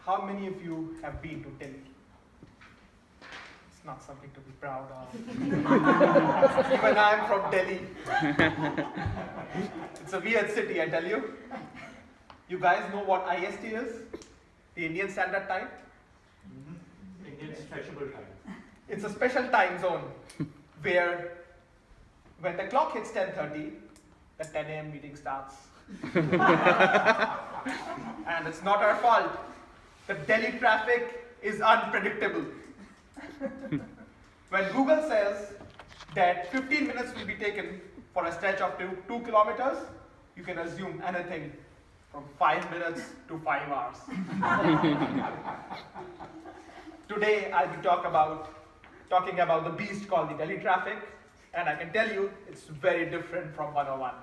how many of you have been to Delhi? It's not something to be proud of. Even I'm from Delhi. It's a weird city, I tell you. You guys know what IST is? The Indian Standard Time? Indian stretchable time. It's a special time zone where when the clock hits 10:30, the 10 a.m. meeting starts. And it's not our fault. The Delhi traffic is unpredictable. When Google says that 15 minutes will be taken for a stretch of 2 kilometers, you can assume anything from 5 minutes to 5 hours. Today I'll be talking about the beast called the Delhi traffic, and I can tell you it's very different from 101.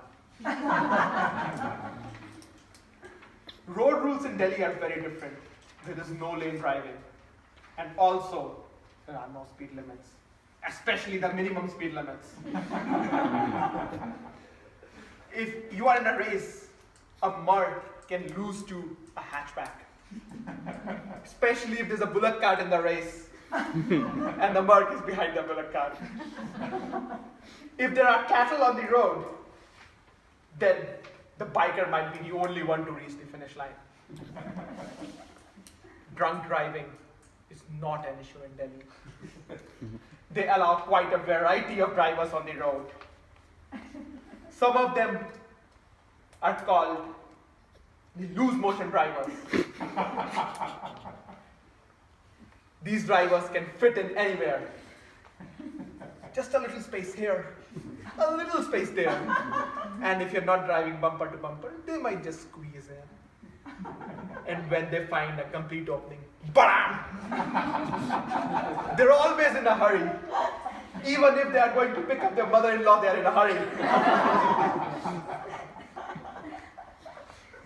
Road rules in Delhi are very different. There is no lane driving, and also there are no speed limits, especially the minimum speed limits. If you are in a race, a Merc can lose to a hatchback, especially if there's a bullock cart in the race and the Merc is behind the bullock cart. If there are cattle on the road, then the biker might be the only one to reach the finish line. Drunk driving is not an issue in Delhi. They allow quite a variety of drivers on the road. Some of them are called the loose motion drivers. These drivers can fit in anywhere. Just a little space here, a little space there. And if you're not driving bumper to bumper, they might just squeeze in. And when they find a complete opening, bam! They're always in a hurry. Even if they are going to pick up their mother-in-law, they are in a hurry.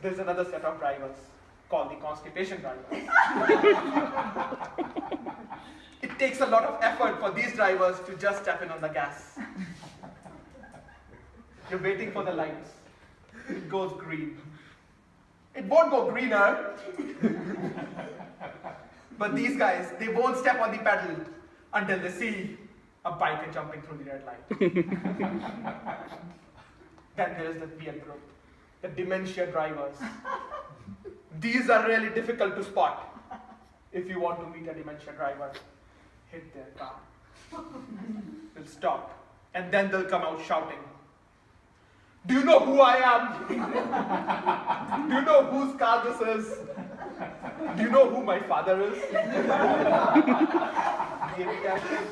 There's another set of drivers called the constipation drivers. It takes a lot of effort for these drivers to just step in on the gas. You're waiting for the lights. It goes green. It won't go greener. But these guys, they won't step on the pedal until they see a biker jumping through the red light. Then there is the weird group, the dementia drivers. These are really difficult to spot. If you want to meet a dementia driver, hit their car. They'll stop, and then they'll come out shouting, "Do you know who I am? Do you know whose car this is? Do you know who my father is?" Maybe I should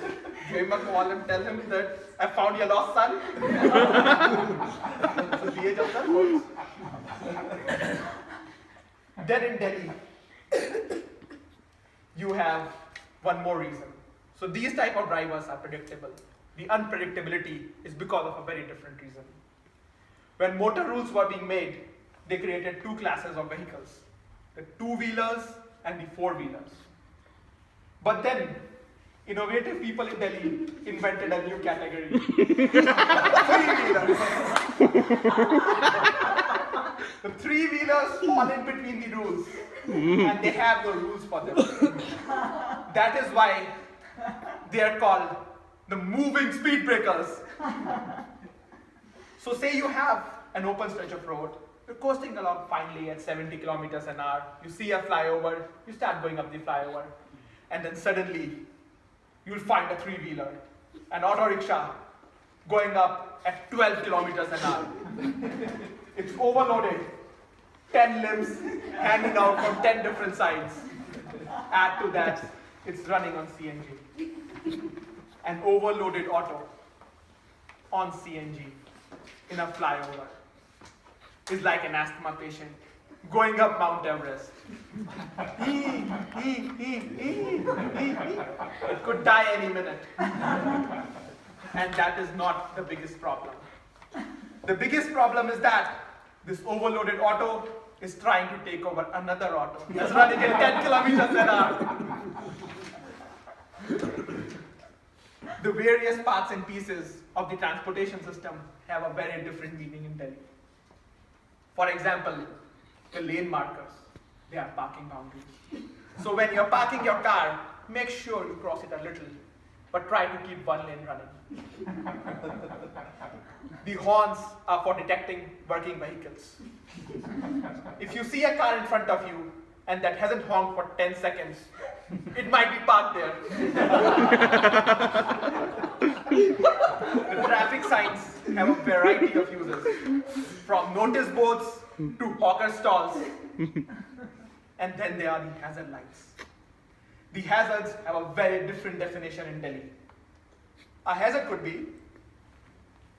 give him a call and tell him that I found your lost son. It's the age of cell phones. Then in Delhi, you have one more reason. So these type of drivers are predictable. The unpredictability is because of a very different reason. When motor rules were being made, they created two classes of vehicles, the two-wheelers and the four-wheelers. But then, innovative people in Delhi invented a new category, three-wheelers. The three-wheelers fall in between the rules, and they have no rules for them. That is why they are called the moving speed breakers. So say you have an open stretch of road, you're coasting along finely at 70 kilometers an hour, you see a flyover, you start going up the flyover, and then suddenly you'll find a three-wheeler, an auto rickshaw, going up at 12 kilometers an hour. It's overloaded, 10 limbs hanging out from 10 different sides. Add to that, it's running on CNG. An overloaded auto on CNG in a flyover is like an asthma patient going up Mount Everest. It could die any minute. And that is not the biggest problem. The biggest problem is that this overloaded auto is trying to take over another auto that's running at 10 kilometers an hour. The various parts and pieces of the transportation system have a very different meaning in Delhi. For example, the lane markers. They are parking boundaries. So when you're parking your car, make sure you cross it a little, but try to keep one lane running. The horns are for detecting working vehicles. If you see a car in front of you and that hasn't honked for 10 seconds, it might be parked there. The traffic signs have a variety of uses, from notice boards to hawker stalls. And then there are the hazard lights. The hazards have a very different definition in Delhi. A hazard could be,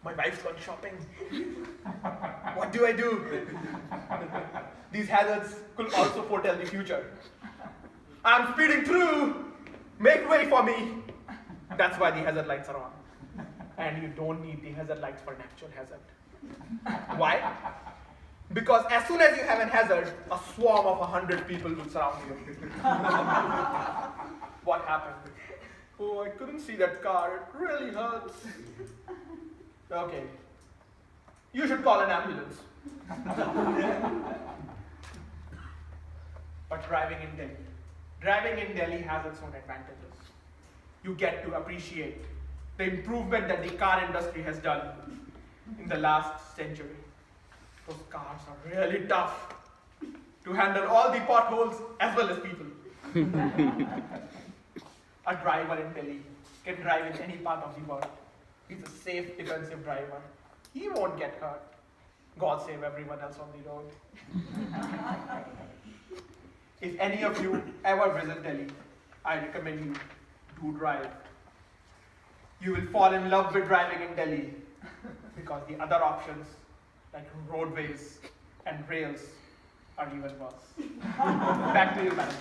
my wife's gone shopping. What do I do? These hazards could also foretell the future. I'm speeding through. Make way for me. That's why the hazard lights are on. And you don't need the hazard lights for an actual hazard. Why? Because as soon as you have an hazard, a swarm of 100 people will surround you. What happened? Oh, I couldn't see that car. It really hurts. Okay. You should call an ambulance. But driving in Delhi has its own advantages. You get to appreciate the improvement that the car industry has done in the last century. Those cars are really tough to handle all the potholes as well as people. A driver in Delhi can drive in any part of the world. He's a safe, defensive driver. He won't get hurt. God save everyone else on the road. If any of you ever visit Delhi, I recommend you do drive. You will fall in love with driving in Delhi because the other options, like roadways and rails, are even worse. Back to you, Madam.